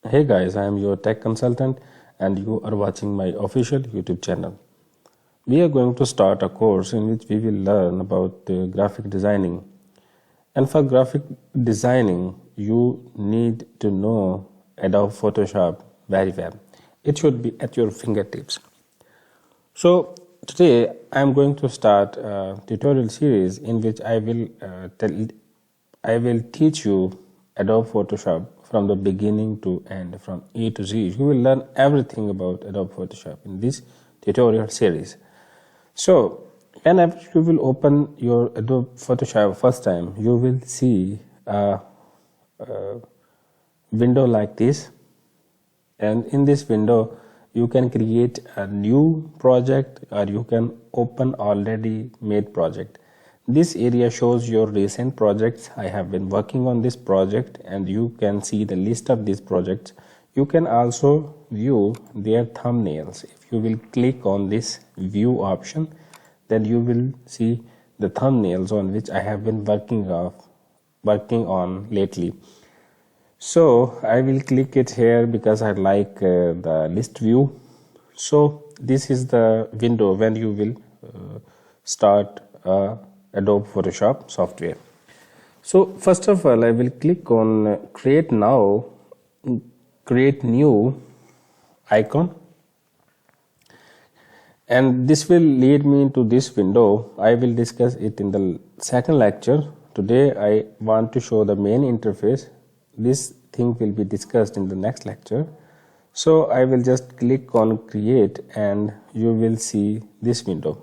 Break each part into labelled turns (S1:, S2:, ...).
S1: Hey guys, I am your tech consultant and you are watching my official YouTube channel. We are going to start a course in which we will learn about graphic designing. And for graphic designing, you need to know Adobe Photoshop very well. It should be at your fingertips. So today I am going to start a tutorial series in which I will teach you Adobe Photoshop from the beginning to end, from A to Z. You will learn everything about Adobe Photoshop in this tutorial series. So whenever you will open your Adobe Photoshop first time, you will see a window like this, and in this window you can create a new project or you can open already made project. This area shows your recent projects. I have been working on this project and you can see the list of these projects. You can also view their thumbnails. If you will click on this view option, then you will see the thumbnails on which I have been working on lately. So I will click it here because I like the list view. So this is the window when you will start Adobe Photoshop software. So first of all, I will click on create now, create new icon, and this will lead me to this window. I will discuss it in the second lecture. Today I want to show the main interface. This thing will be discussed in the next lecture. So I will just click on create and you will see this window.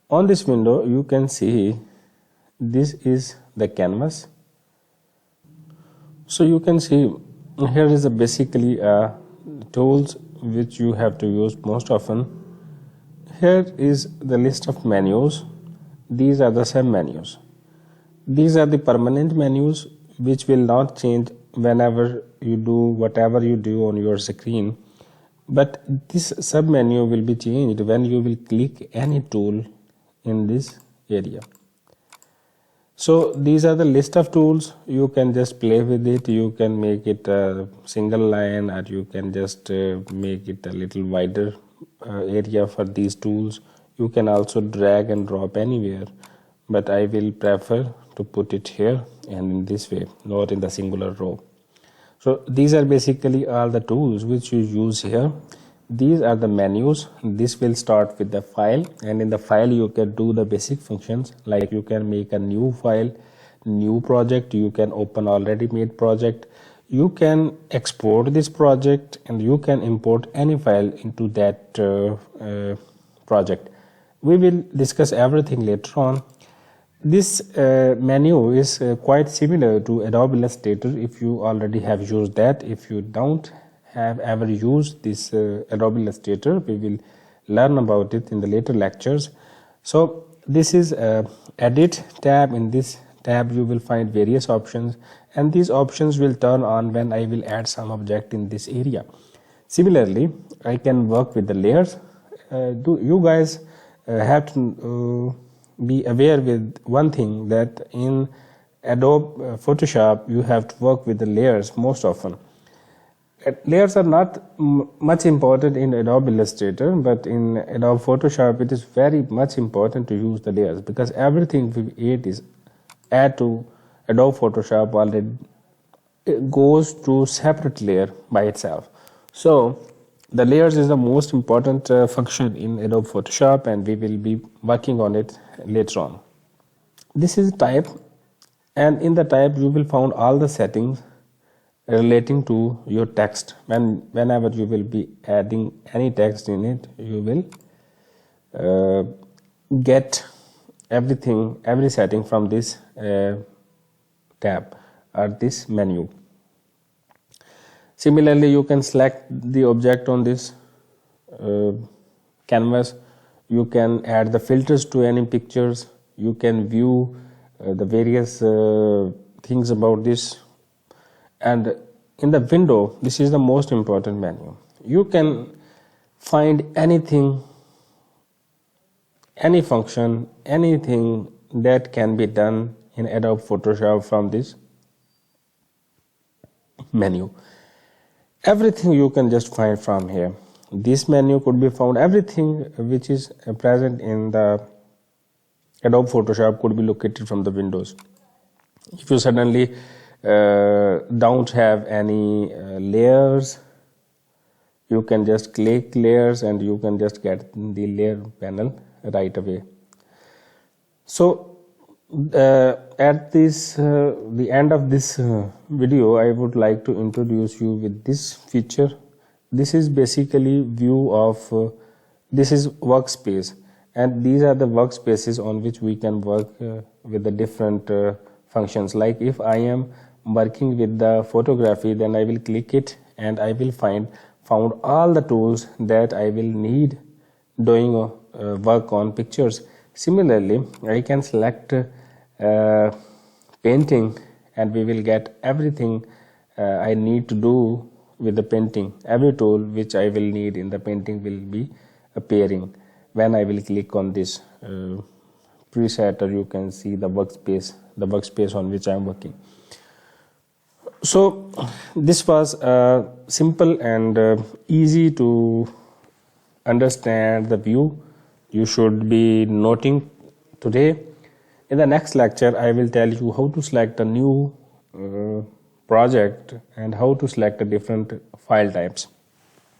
S1: On this window you can see this is the canvas. So you can see here is basically tools which you have to use most often. Here is the list of menus. These are the sub menus. These are the permanent menus which will not change whenever you do whatever you do on your screen, but this sub menu will be changed when you will click any tool in this area. So these are the list of tools. You can just play with it. You can make it a single line or you can just make it a little wider area for these tools. You can also drag and drop anywhere, but I will prefer to put it here and in this way, not in the singular row. So these are basically all the tools which you use here. These are the menus. This will start with the file, and in the file you can do the basic functions like you can make a new file, new project, you can open already made project, you can export this project, and you can import any file into that project. We will discuss everything later on. This menu is quite similar to Adobe Illustrator if you already have used that. If you don't have ever used this Adobe Illustrator, we will learn about it in the later lectures. So this is edit tab. In this tab you will find various options, and these options will turn on when I will add some object in this area. Similarly, I can work with the layers. You guys have to be aware with one thing, that in Adobe Photoshop you have to work with the layers most often. Layers are not much important in Adobe Illustrator, but in Adobe Photoshop it is very much important to use the layers, because everything we add to Adobe Photoshop already goes to separate layer by itself. So the layers is the most important function in Adobe Photoshop, and we will be working on it later on. This is type, and in the type you will find all the settings relating to your text. Whenever you will be adding any text in it, you will get every setting from this tab or this menu. Similarly, you can select the object on this canvas. You can add the filters to any pictures. You can view the various things about this. And in the window, this is the most important menu. You can find anything, any function, anything that can be done in Adobe Photoshop from this menu. Everything you can just find from here. This menu could be found, everything which is present in the Adobe Photoshop could be located from the windows. If you suddenly don't have any layers, you can just click layers and you can just get the layer panel right away. So at the end of this video, I would like to introduce you with this feature. This is basically view of this is workspace, and these are the workspaces on which we can work with the different functions. Like if I am working with the photography, then I will click it and I will found all the tools that I will need doing work on pictures. Similarly, I can select painting and we will get everything I need to do with the painting. Every tool which I will need in the painting will be appearing when I will click on this preset, or you can see the workspace on which I am working. So this was simple and easy to understand the view you should be noting today. In the next lecture, I will tell you how to select a new project and how to select the different file types.